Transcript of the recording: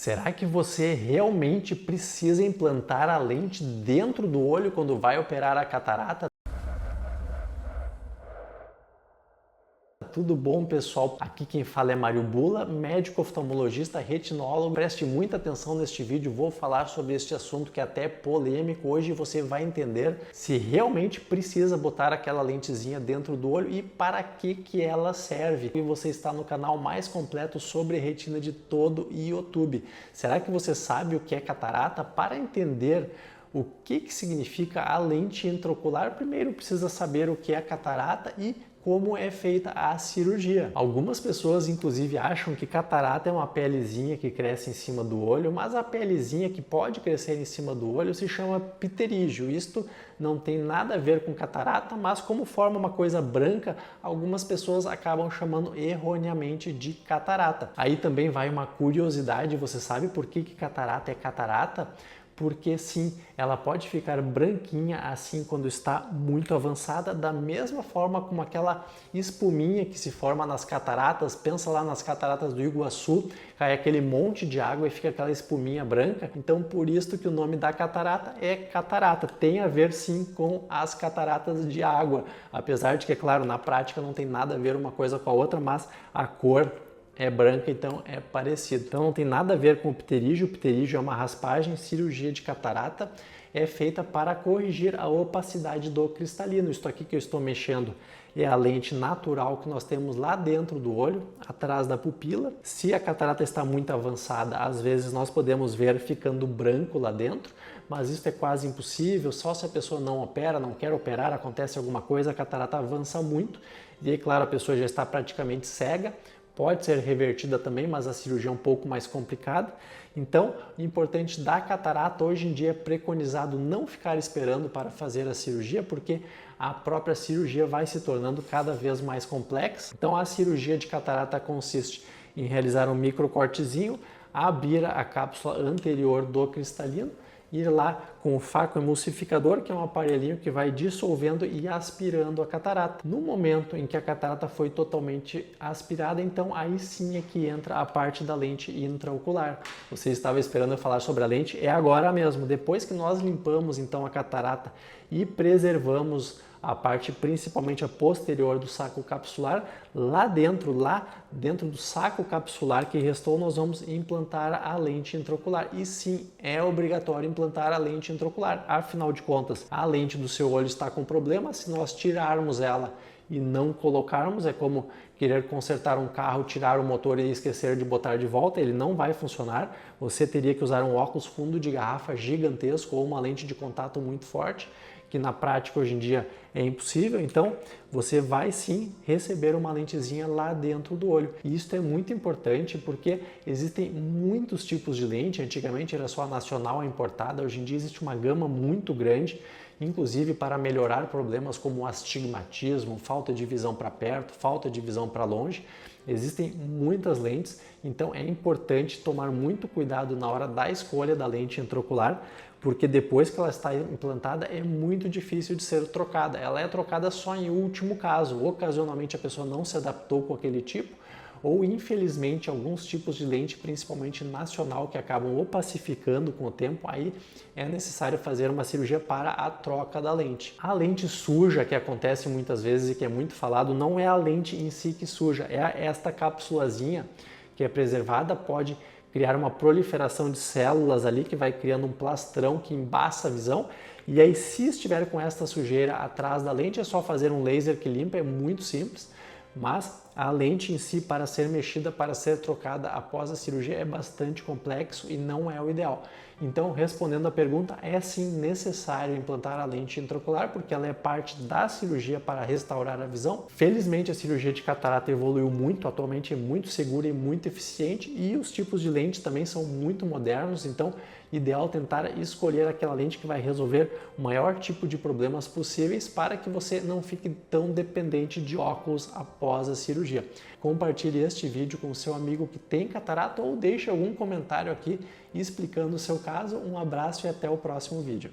Será que você realmente precisa implantar a lente dentro do olho quando vai operar a catarata? Tudo bom, pessoal? Aqui quem fala é Mário Bula, médico oftalmologista retinólogo. Preste muita atenção neste vídeo, vou falar sobre este assunto que é até polêmico. Hoje você vai entender se realmente precisa botar aquela lentezinha dentro do olho e para que ela serve. E você está no canal mais completo sobre retina de todo o YouTube. Será que você sabe o que é catarata? Para entender o que significa a lente intraocular, primeiro precisa saber o que é catarata e como é feita a cirurgia. Algumas pessoas inclusive acham que catarata é uma pelezinha que cresce em cima do olho, mas a pelezinha que pode crescer em cima do olho se chama pterígio. Isto não tem nada a ver com catarata, mas como forma uma coisa branca, algumas pessoas acabam chamando erroneamente de catarata. Aí também vai uma curiosidade, você sabe por que catarata é catarata? Porque sim, ela pode ficar branquinha assim quando está muito avançada, da mesma forma como aquela espuminha que se forma nas cataratas. Pensa lá nas cataratas do Iguaçu, cai aquele monte de água e fica aquela espuminha branca. Então por isso que o nome da catarata é catarata. Tem a ver sim com as cataratas de água, apesar de que, é claro, na prática não tem nada a ver uma coisa com a outra, mas a cor é branca, então é parecido. Então não tem nada a ver com o pterígio. O pterígio é uma raspagem. Cirurgia de catarata é feita para corrigir a opacidade do cristalino. Isso aqui que eu estou mexendo é a lente natural que nós temos lá dentro do olho, atrás da pupila. Se a catarata está muito avançada, às vezes nós podemos ver ficando branco lá dentro, mas isso é quase impossível. Só se a pessoa não opera, não quer operar, acontece alguma coisa, a catarata avança muito e aí, claro, a pessoa já está praticamente cega. Pode ser revertida também, mas a cirurgia é um pouco mais complicada. Então, o importante da catarata hoje em dia é preconizado não ficar esperando para fazer a cirurgia, porque a própria cirurgia vai se tornando cada vez mais complexa. Então, a cirurgia de catarata consiste em realizar um microcortezinho, abrir a cápsula anterior do cristalino, ir lá com o faco emulsificador, que é um aparelhinho que vai dissolvendo e aspirando a catarata. No momento em que a catarata foi totalmente aspirada, então aí sim é que entra a parte da lente intraocular. Você estava esperando eu falar sobre a lente? É agora mesmo. Depois que nós limpamos então a catarata e preservamos a parte, principalmente a posterior do saco capsular, lá dentro do saco capsular que restou, nós vamos implantar a lente intraocular. E sim, é obrigatório implantar a lente intraocular. Afinal de contas, a lente do seu olho está com problema. Se nós tirarmos ela e não colocarmos, é como querer consertar um carro, tirar o motor e esquecer de botar de volta, ele não vai funcionar. Você teria que usar um óculos fundo de garrafa gigantesco ou uma lente de contato muito forte, que na prática hoje em dia é impossível. Então você vai sim receber uma lentezinha lá dentro do olho. E isso é muito importante porque existem muitos tipos de lente. Antigamente era só a nacional, a importada. Hoje em dia existe uma gama muito grande, inclusive para melhorar problemas como astigmatismo, falta de visão para perto, falta de visão para longe. Existem muitas lentes, então é importante tomar muito cuidado na hora da escolha da lente intraocular, porque depois que ela está implantada é muito difícil de ser trocada. Ela é trocada só em último caso. Ocasionalmente a pessoa não se adaptou com aquele tipo, ou infelizmente alguns tipos de lente, principalmente nacional, que acabam opacificando com o tempo, aí é necessário fazer uma cirurgia para a troca da lente. A lente suja, que acontece muitas vezes e que é muito falado, não é a lente em si que suja, é esta cápsulazinha que é preservada, pode criar uma proliferação de células ali que vai criando um plastrão que embaça a visão. E aí, se estiver com esta sujeira atrás da lente, é só fazer um laser que limpa, é muito simples. Mas a lente em si, para ser mexida, para ser trocada após a cirurgia, é bastante complexo e não é o ideal. Então, respondendo à pergunta, é sim necessário implantar a lente intraocular, porque ela é parte da cirurgia para restaurar a visão. Felizmente, a cirurgia de catarata evoluiu muito, atualmente é muito segura e muito eficiente, e os tipos de lente também são muito modernos, então ideal tentar escolher aquela lente que vai resolver o maior tipo de problemas possíveis para que você não fique tão dependente de óculos após a cirurgia. Compartilhe este vídeo com o seu amigo que tem catarata ou deixe algum comentário aqui explicando o seu caso. Um abraço e até o próximo vídeo.